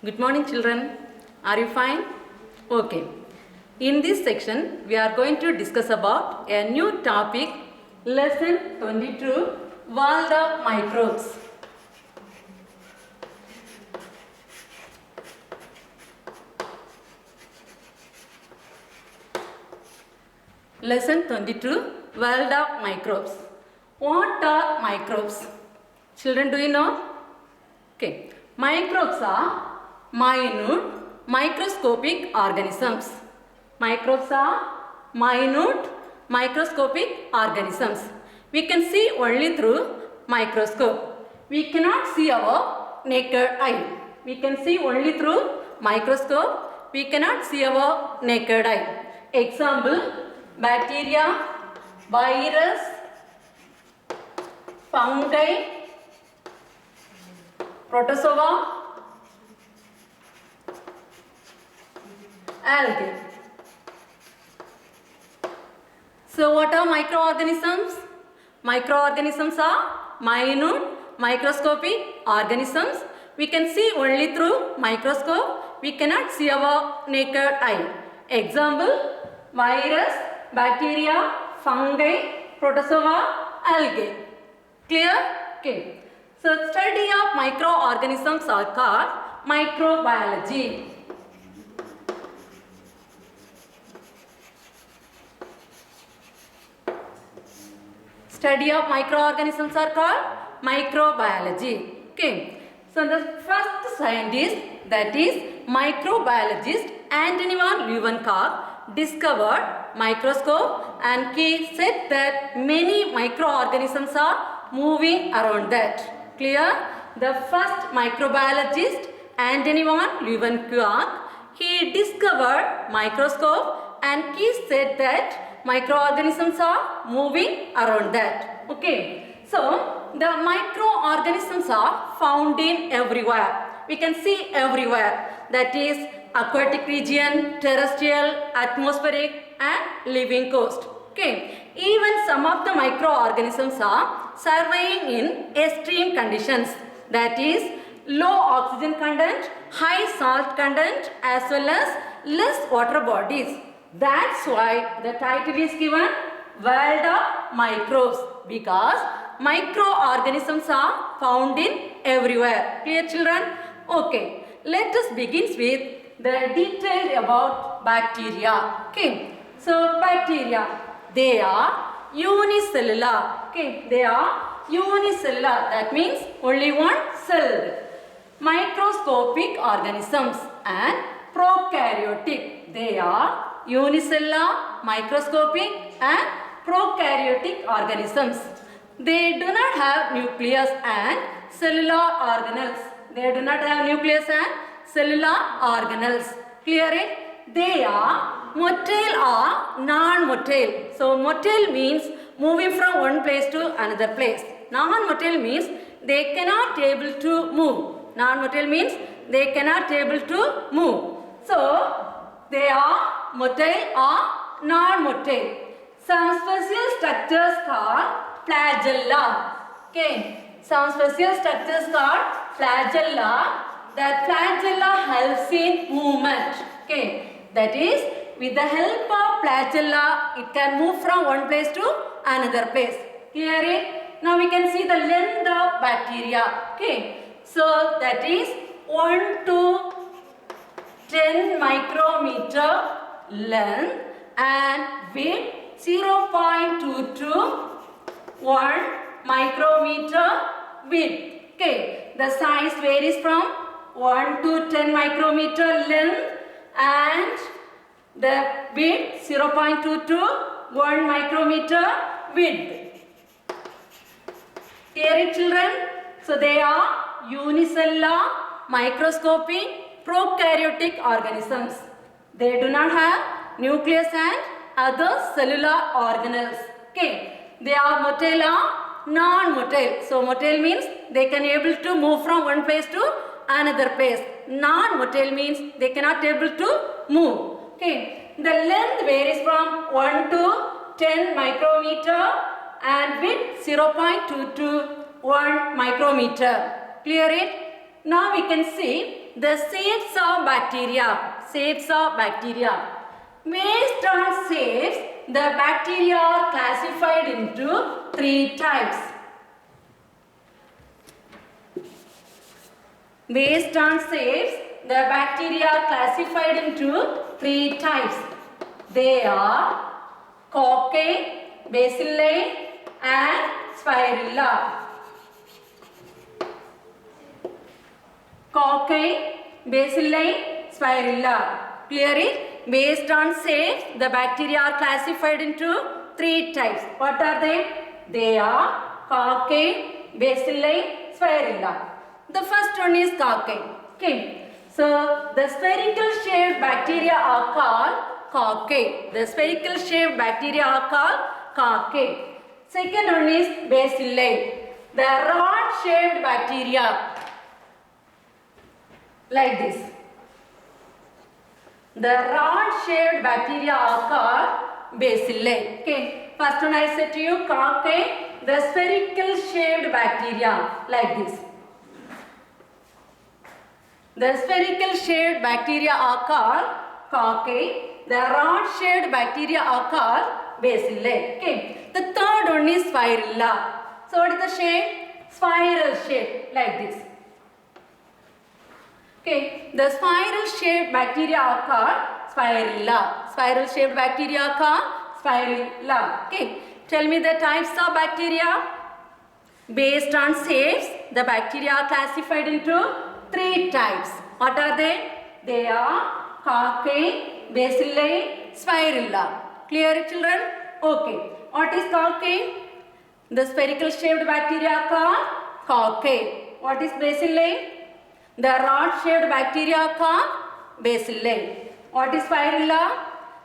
Good morning, children. Are you fine? Okay. In this section, we are going to discuss about a new topic, lesson 22, World of Microbes. Lesson 22, World of Microbes. What are microbes? Children, do you know? Okay. Microbes are minute microscopic organisms. Microbes are minute microscopic organisms. We can see only through microscope. We cannot see our naked eye. We can see only through microscope. We cannot see our naked eye. Example, bacteria, virus, fungi, protozoa, algae. So what are microorganisms? Microorganisms are minute microscopic organisms. We can see only through microscope. We cannot see our naked eye. Example, virus, bacteria, fungi, protozoa, algae. Clear? Okay. So study of microorganisms are called microbiology. Study of microorganisms are called microbiology. Okay. So the first scientist, that is microbiologist Antony van Leeuwenhoek, discovered microscope, and he said that many microorganisms are moving around that. Clear? The first microbiologist Antony van Leeuwenhoek, he discovered microscope, and he said that microorganisms are moving around that. Okay. So the microorganisms are found in everywhere. We can see everywhere. That is aquatic region, terrestrial, atmospheric and living coast. Okay. Even some of the microorganisms are surviving in extreme conditions. That is low oxygen content, high salt content as well as less water bodies. That's why the title is given World of Microbes, because microorganisms are found in everywhere. Clear, children? Okay. Let us begin with the detail about bacteria. Okay. So bacteria, they are unicellular. Okay. They are unicellular. That means only one cell. Microscopic organisms and prokaryotic. They are unicellular, microscopic and prokaryotic organisms. They do not have nucleus and cellular organelles. They do not have nucleus and cellular organelles. Clear it? They are motile or non-motile. So motile means moving from one place to another place. Non-motile means they cannot able to move. Non-motile means they cannot able to move. So they are motile or non-motile. Some special structures called flagella. Okay. Some special structures called flagella. That flagella helps in movement. Okay. That is, with the help of flagella, it can move from one place to another place. Clear it? Now we can see the length of bacteria. Okay. So that is 1 to 10 micrometer length and width 0.2 to 1 micrometer width. Okay. The size varies from 1 to 10 micrometer length and the width 0.2 to 1 micrometer width. Clear it, children? So they are unicellular, microscopic, prokaryotic organisms. They do not have nucleus and other cellular organelles. Okay. They are motile or non-motile. So motile means they can able to move from one place to another place. Non-motile means they cannot able to move. Okay. The length varies from 1 to 10 micrometer and width 0.2 to 1 micrometer. Clear it? Now we can see the shapes of bacteria. Shapes of bacteria. Based on shapes, the bacteria are classified into 3 types. Based on shapes, the bacteria are classified into 3 types. They are cocci, bacilli and spirilla. Cocci, bacilli, spirilla. Clear it? Based on shapes, the bacteria are classified into 3 types. What are they? They are cocci, bacilli, spirilla. The first one is cocci. Okay. So the spherical shaped bacteria are called cocci. The spherical shaped bacteria are called cocci. Second one is bacilli. The rod shaped bacteria. Like this. The rod shaped bacteria are called bacilli. Okay. First one I said to you cocci. The spherical shaped bacteria. Like this. The spherical shaped bacteria are called cocci. The rod shaped bacteria are called bacilli. Okay. The third one is spirilla. So what is the shape? Spiral shape like this. Okay. The spiral shaped bacteria are called spirilla. Spiral shaped bacteria are called spirilla. Okay. Tell me the types of bacteria. Based on shapes, the bacteria are classified into 3 types. What are they? They are cocci, bacilli, spirilla. Clear, children? Okay. What is cocci? The spherical shaped bacteria are called cocci. What is bacilli? The rod shaped bacteria are called bacilli. What is spirilla?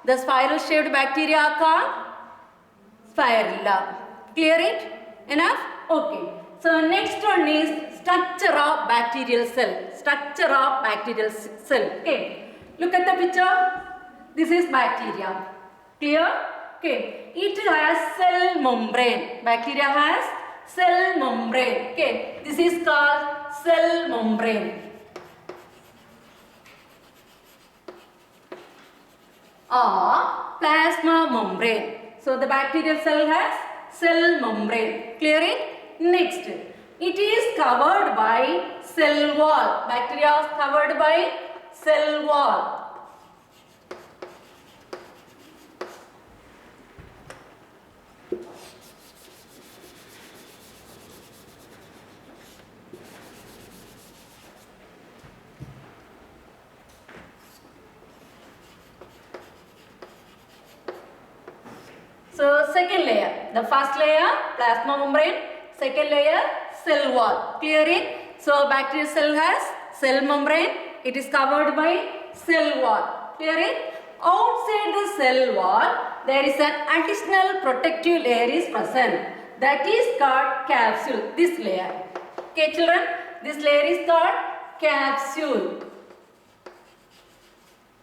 The spiral shaped bacteria are called spirilla. Clear it? Enough? Okay. So next one is structure of bacterial cell. Structure of bacterial cell. Okay. Look at the picture. This is bacteria. Clear? Okay. It has cell membrane. Bacteria has cell membrane. Okay. This is called cell membrane. Or plasma membrane. So the bacterial cell has cell membrane. Clear it? Next, it is covered by cell wall. Bacteria is covered by cell wall. So second layer, the first layer plasma membrane, second layer cell wall. Clear it? So bacterial cell has cell membrane. It is covered by cell wall. Clear it? Outside the cell wall, there is an additional protective layer is present. That is called capsule. This layer. Okay, children. This layer is called capsule.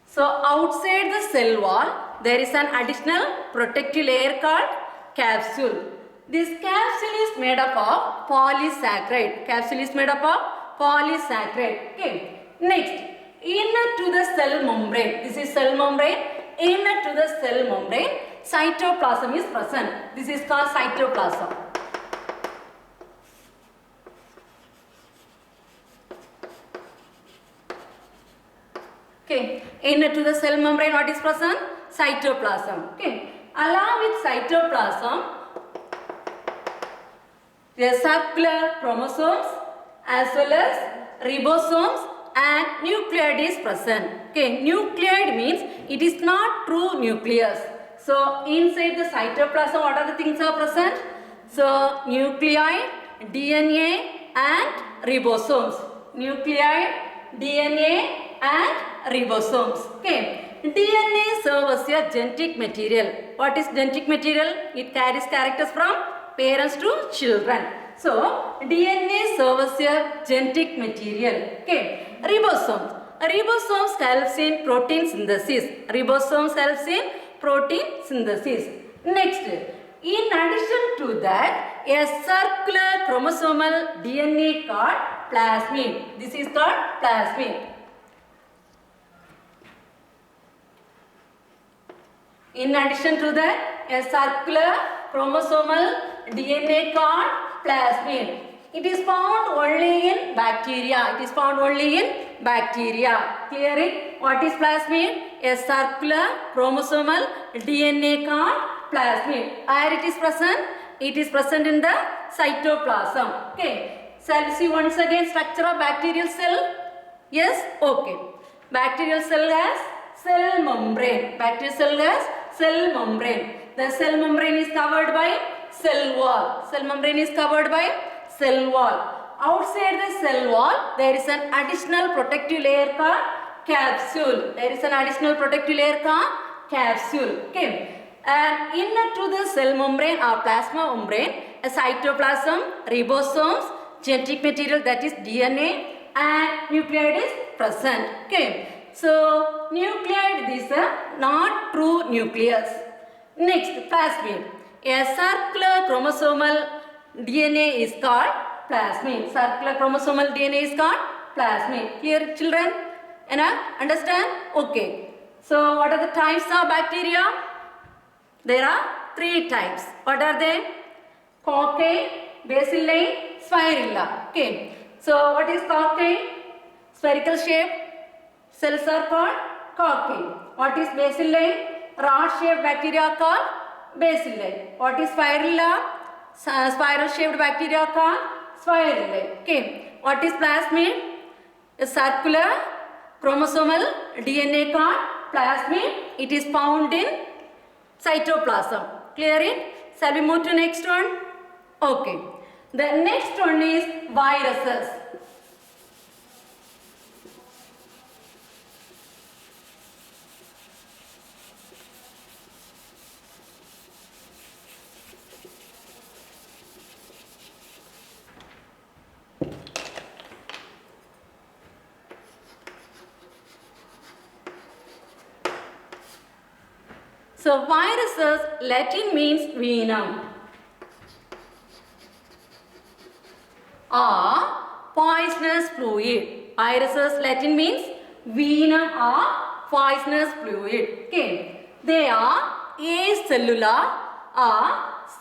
So outside the cell wall, there is an additional protective layer called capsule. This capsule is made up of polysaccharide. Capsule is made up of polysaccharide. Okay. Next, inner to the cell membrane. This is cell membrane. Inner to the cell membrane, cytoplasm is present. This is called cytoplasm. Okay. Inner to the cell membrane, what is present? Cytoplasm. Okay. Along with cytoplasm, there are circular chromosomes as well as ribosomes and nucleus is present. Okay. Nucleus means it is not true nucleus. So inside the cytoplasm, what are the things are present? So nuclei, DNA and ribosomes. Nuclei, DNA and ribosomes. Okay. DNA serves as a genetic material. What is genetic material? It carries characters from parents to children. So DNA serves as a genetic material. Okay. Ribosomes. Ribosomes helps in protein synthesis. Ribosomes helps in protein synthesis. Next, in addition to that, a circular chromosomal DNA called plasmid. This is called plasmid. In addition to that, a circular chromosomal DNA called plasmid. It is found only in bacteria. It is found only in bacteria. Clear it? What is plasmid? A circular chromosomal DNA called plasmid. Where it is present? It is present in the cytoplasm. Okay. Shall we see once again structure of bacterial cell? Yes? Okay. Bacterial cell has cell membrane. Bacterial cell has cell membrane. The cell membrane is covered by cell wall. Cell membrane is covered by cell wall. Outside the cell wall, there is an additional protective layer called capsule. There is an additional protective layer called capsule. Okay. And inner to the cell membrane or plasma membrane, a cytoplasm, ribosomes, genetic material that is DNA, and nucleus is present. Okay. So nucleus is a not true nucleus. Next, plasmid. A circular chromosomal DNA is called plasmid. Circular chromosomal DNA is called plasmid. Clear, children? Understand? Okay. So what are the types of bacteria? There are 3 types. What are they? Cocci, bacilli, spirilla. Okay. So what is cocci? Spherical shape. Cells are called cocci. What is bacilli? Rod shaped bacteria called bacilli. What is spirilla? Spiral shaped bacteria called spirilla. Okay. What is plasmid? A circular chromosomal DNA called plasmid. It is found in cytoplasm. Clear it? Shall we move to next one? Okay. The next one is viruses. So viruses, Latin means venom, or poisonous fluid. Viruses, Latin means venom or poisonous fluid. Okay. They are acellular or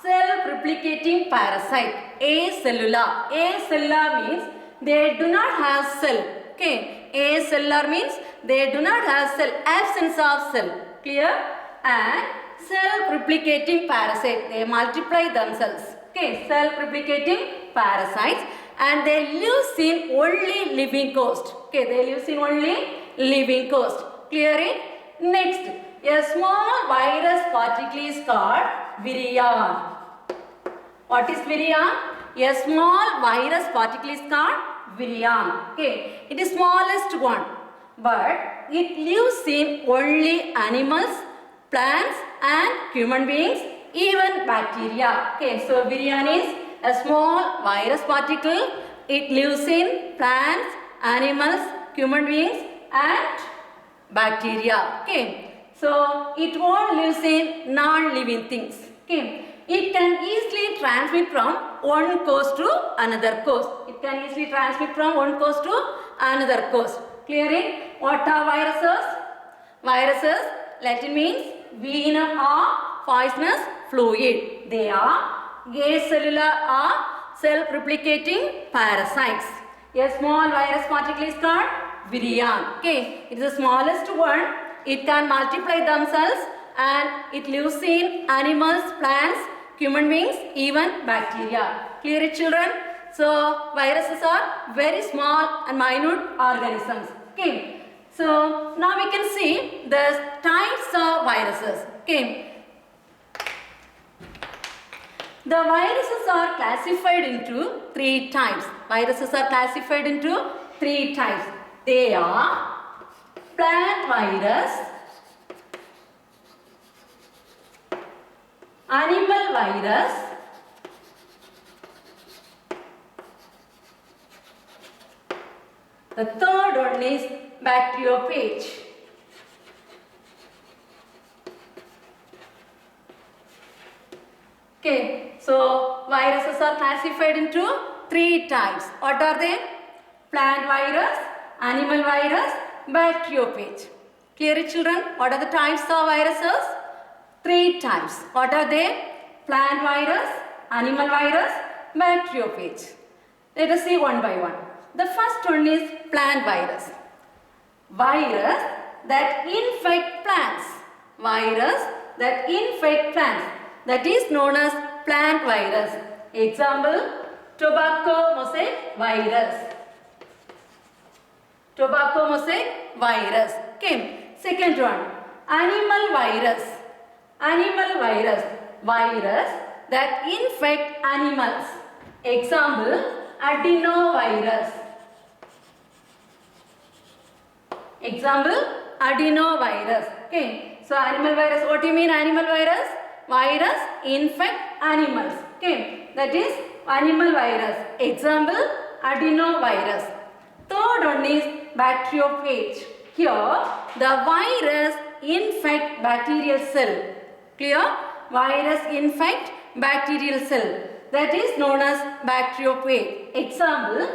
self-replicating parasite. Acellular. Acellular means they do not have cell. Okay. Acellular means they do not have cell. Absence of cell. Clear? And self-replicating parasite. They multiply themselves. Okay. Self-replicating parasites. And they live in only living host. Okay. They live in only living host. Clear it? Next. A small virus particle is called virion. What is virion? A small virus particle is called virion. Okay. It is smallest one. But it lives in only animals, plants and human beings, even bacteria. Okay. So virion is a small virus particle. It lives in plants, animals, human beings and bacteria. Okay. So it won't live in non-living things. Okay. It can easily transmit from one coast to another coast. It can easily transmit from one coast to another coast. Clearing? What are viruses? Viruses, Latin means venom or poisonous fluid. They are acellular or self-replicating parasites. A small virus particle is called virion. Okay. It is the smallest one. It can multiply themselves and it lives in animals, plants, human beings, even bacteria. Clear it, children? So viruses are very small and minute organisms. Okay. So now we can see the types of viruses. Okay. The viruses are classified into 3 types. Viruses are classified into 3 types. They are plant virus, animal virus, the third one is bacteriophage. Okay, so viruses are classified into 3 types. What are they? Plant virus, animal virus, bacteriophage. Clear it, children? What are the types of viruses? three types. What are they? Plant virus, animal virus, bacteriophage. Let us see one by one. The first one is plant virus. Virus that infect plants. Virus that infect plants. That is known as plant virus. Example, tobacco mosaic virus. Tobacco mosaic virus. Okay. Second one, animal virus. Animal virus. Virus that infect animals. Example, adenovirus. Example, adenovirus. Okay. So animal virus. What do you mean animal virus? Virus infect animals. Okay. That is animal virus. Example, adenovirus. Third one is bacteriophage. Here, the virus infect bacterial cell. Clear? Virus infect bacterial cell. That is known as bacteriophage. Example,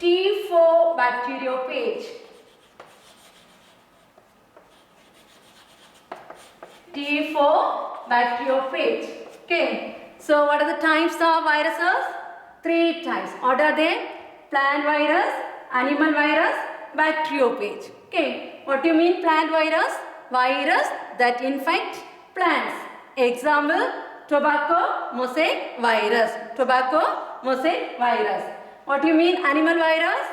T4 bacteriophage. T4 bacteriophage. Okay. So, what are the types of viruses? Three types. What are they? Plant virus, animal virus, bacteriophage. Okay. What do you mean plant virus? Virus that infect plants. Example, tobacco mosaic virus. Tobacco mosaic virus. What do you mean animal virus?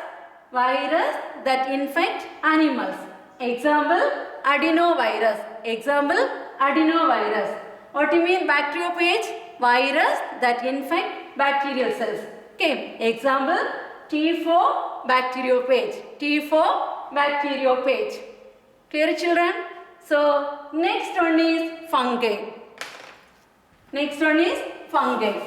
Virus that infect animals. Example, adenovirus. Example, adenovirus. What do you mean bacteriophage? Virus that infect bacterial cells. Okay. Example, T4 bacteriophage. T4 bacteriophage. Clear, children? So, next one is fungi. Next one is fungi.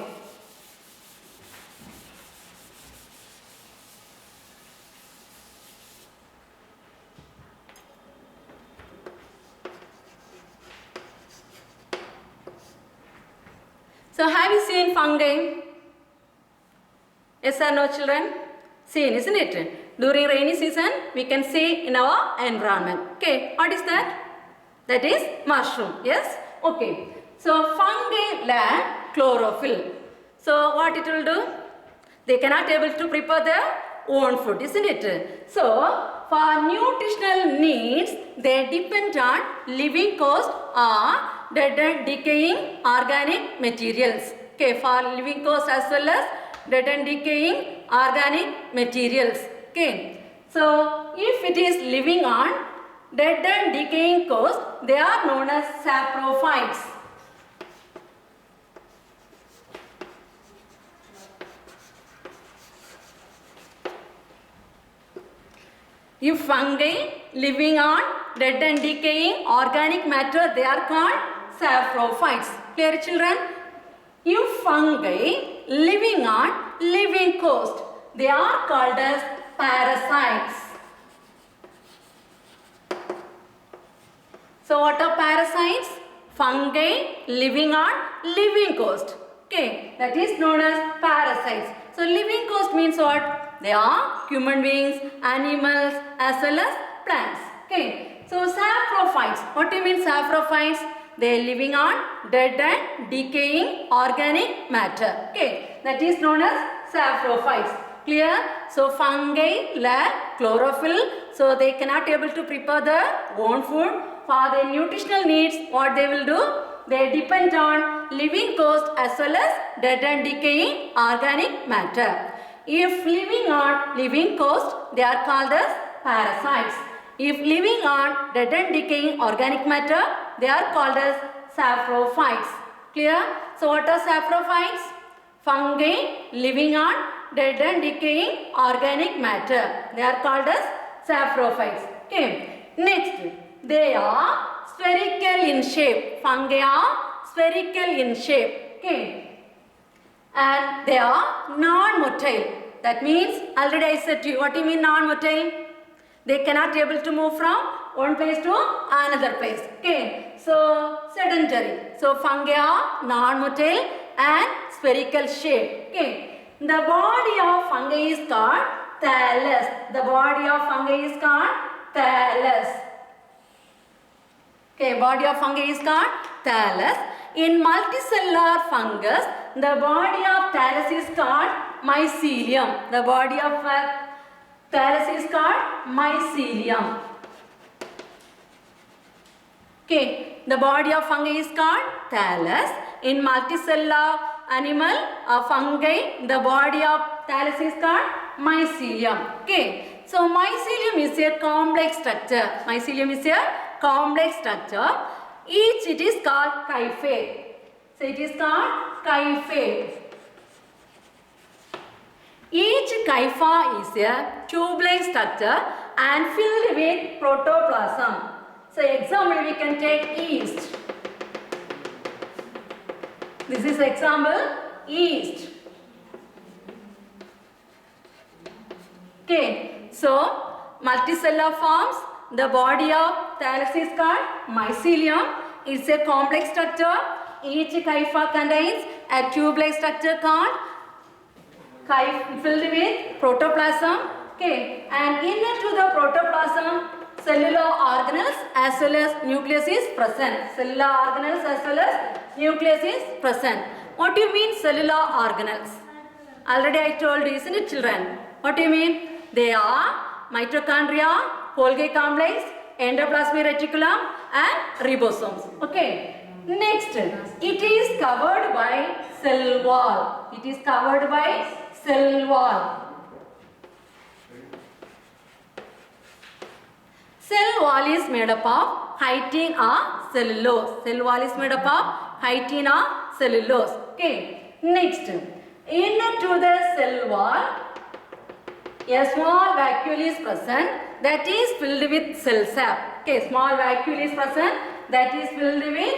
So, have you seen fungi? Yes or no, children? Seen, isn't it? During rainy season, we can see in our environment. Okay, what is that? That is mushroom. Yes? Okay. So, fungi lack chlorophyll. So, what it will do? They cannot able to prepare their own food, isn't it? So, for nutritional needs, they depend on living cost or dead and decaying organic materials. Okay, for living cost as well as dead and decaying organic materials. Okay, so if it is living on dead and decaying coast, they are known as saprophytes. If fungi living on dead and decaying organic matter, they are called saprophytes. Clear, children? If fungi living on living coast, they are called as parasites. So, what are parasites? Fungi living on living coast. Okay, that is known as parasites. So, living coast means what? They are human beings, animals as well as plants. Okay, so saprophytes. What do you mean saprophytes? They are living on dead and decaying organic matter. Okay, that is known as saprophytes. Clear? So fungi lack chlorophyll, so they cannot able to prepare their own food. For their nutritional needs, what they will do? They depend on living coast as well as dead and decaying organic matter. If living on living coast, they are called as parasites. If living on dead and decaying organic matter, they are called as saprophytes. Clear? So what are saprophytes? Fungi living on dead and decaying organic matter. They are called as saprophytes. Okay. Next, they are spherical in shape. Fungi are spherical in shape. Okay. And they are non-motile. That means, already I said to you, what do you mean non-motile? They cannot be able to move from one place to another place. Okay. So, sedentary. So, fungi are non-motile and spherical shape. Okay. The body of fungi is called thallus. The body of fungi is called thallus. Okay, body of fungi is called thallus. In multicellular fungus, the body of thallus is called mycelium. The body of thallus is called mycelium. Okay, the body of fungi is called thallus. In multicellular animal fungi, the body of thallus is called mycelium. Okay, so mycelium is a complex structure. Mycelium is a complex structure. Each it is called hyphae. So it is called hyphae. Each hypha is a tube-like structure and filled with protoplasm. So example we can take yeast. This is example yeast. Okay, so multicellular forms. The body of thallus is called mycelium. It's a complex structure. Each hypha contains a tube-like structure called filled with protoplasm. Okay, and inner to the protoplasm, cellular organelles as well as nucleus is present. Cellular organelles as well as nucleus is present. What do you mean cellular organelles? Already I told you, isn't it, children? What do you mean? They are mitochondria, Golgi complex, endoplasmic reticulum and ribosomes. Okay. Next, it is covered by cell wall. It is covered by cell wall. Cell wall is made up of chitin or cellulose. Cell wall is made up of chitin or cellulose. Okay. Next, into the cell wall, a small vacuole is present that is filled with cell sap. Okay, small vacuole is present that is filled with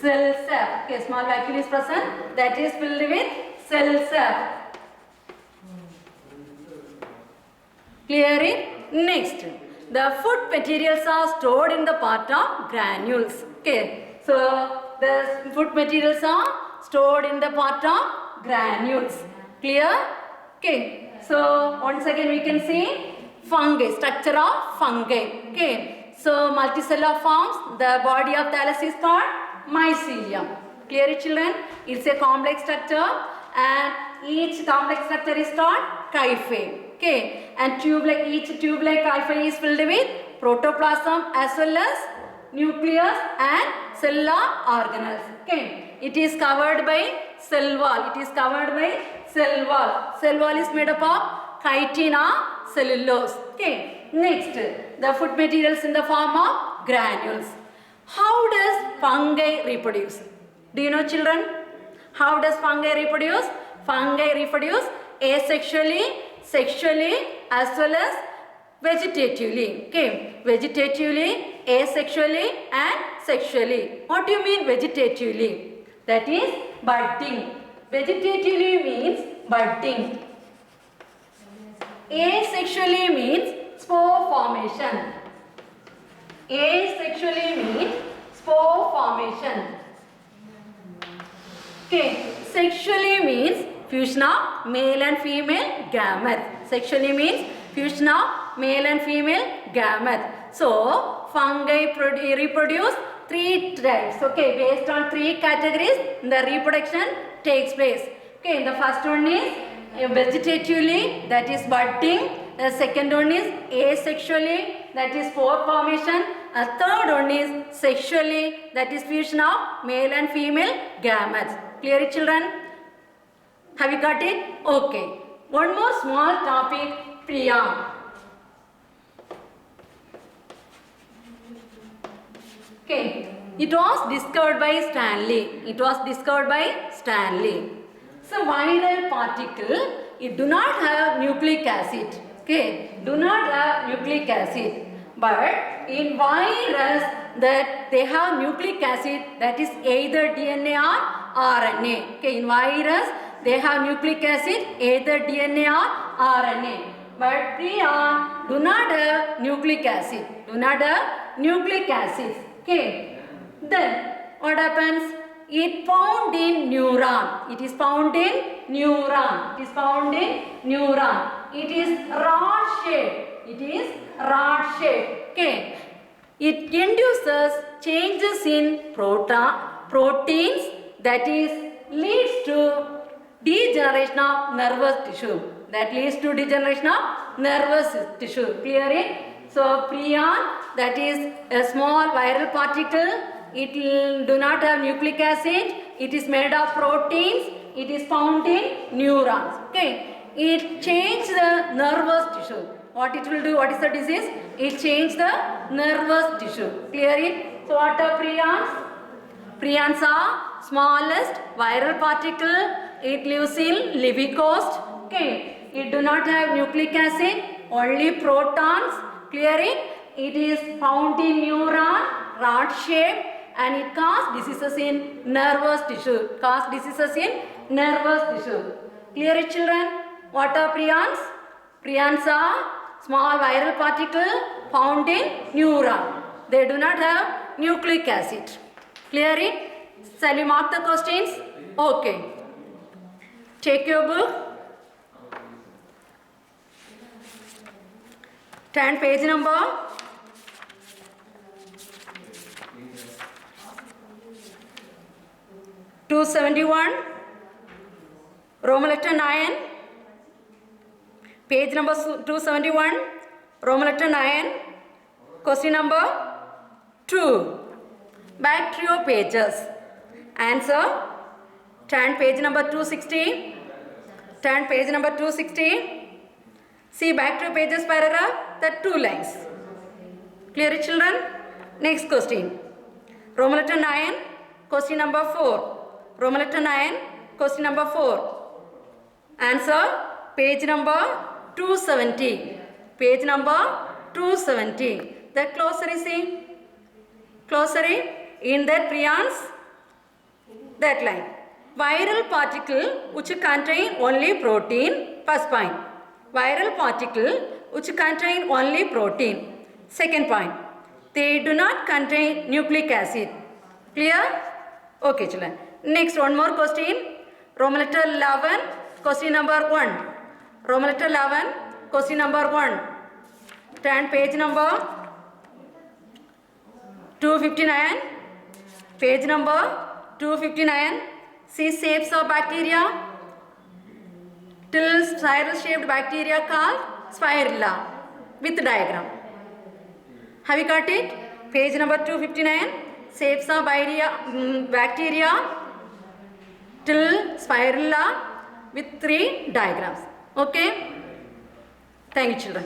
cell sap. Okay, small vacuole is present that is filled with cell sap. Clear it? Next, the food materials are stored in the part of granules. Okay, so the food materials are stored in the part of granules. Clear? Okay. So once again we can see fungi, structure of fungi. Okay. So multicellular forms, the body of thallus is called mycelium. Clear it, children? It's a complex structure and each complex structure is called hyphae. Okay. And each tube-like hyphae is filled with protoplasm as well as nucleus and cellular organelles. Okay. It is covered by cell wall. It is covered by cell wall. Cell wall is made up of chitin or cellulose. Okay. Next, the food materials in the form of granules. How does fungi reproduce? Do you know, children? How does fungi reproduce? Fungi reproduce asexually, sexually as well as vegetatively. Okay. Vegetatively, asexually and sexually. What do you mean vegetatively? That is budding. Vegetatively means budding. Asexually means spore formation. Asexually means spore formation. Okay. Sexually means fusion of male and female gametes. Sexually means fusion of male and female gametes. So, fungi reproduce 3 types. Okay, based on 3 categories, the reproduction takes place. Okay, the first one is vegetatively, that is budding. The second one is asexually, that is spore formation. The third one is sexually, that is fusion of male and female gametes. Clear it, children? Have you got it? Okay. One more small topic, prion. Okay. It was discovered by Stanley. It was discovered by Stanley. So viral particle, it do not have nucleic acid. Okay. Do not have nucleic acid. But in virus that they have nucleic acid, that is either DNA or RNA. Okay. In virus they have nucleic acid, either DNA or RNA. But prion do not have nucleic acid. Do not have nucleic acid. Okay. Then what happens? It found in neuron. It is found in neuron. It is found in neuron. It is rod shaped. It is rod shaped. Okay. It induces changes in proteins, that is leads to degeneration of nervous tissue. That leads to degeneration of nervous tissue. Clear it? So prion, that is a small viral particle. It do not have nucleic acid. It is made of proteins. It is found in neurons. Okay. It changes the nervous tissue. What it will do? What is the disease? It changes the nervous tissue. Clear it? So what are prions? Prions are smallest viral particle. It lives in living host. Okay. It do not have nucleic acid. Only protons. Clear it? It is found in neuron, rod shape, and it causes diseases in nervous tissue. Cause diseases in nervous tissue. Clear it, children? What are prions? Prions are small viral particle found in neuron. They do not have nucleic acid. Clear it? Shall you mark the questions? Okay. Take your book. Turn page number 271, Roman letter 9, page number 271, Roman letter 9, question number 2. Back to your pages. Answer. Turn page number 260. Turn page number 260. See back to your pages paragraph, the 2 lines. Clear it, children? Next question. Roman letter 9, question number 4. Roman letter 9, question number 4. Answer, page number 270. Page number 270. The glossary, see. Glossary, in that prions, that line. Viral particle which contain only protein, first point. Viral particle which contain only protein. Second point, they do not contain nucleic acid. Clear? Okay, children. Next, one more question. Roman letter 11, question number 1. Roman letter 11, question number 1. Turn page number 259. Page number 259. See shapes of bacteria. Till spiral shaped bacteria called spirilla with diagram. Have you got it? Page number 259. Shapes of bacteria till spirilla with 3 diagrams. Okay? Thank you, children.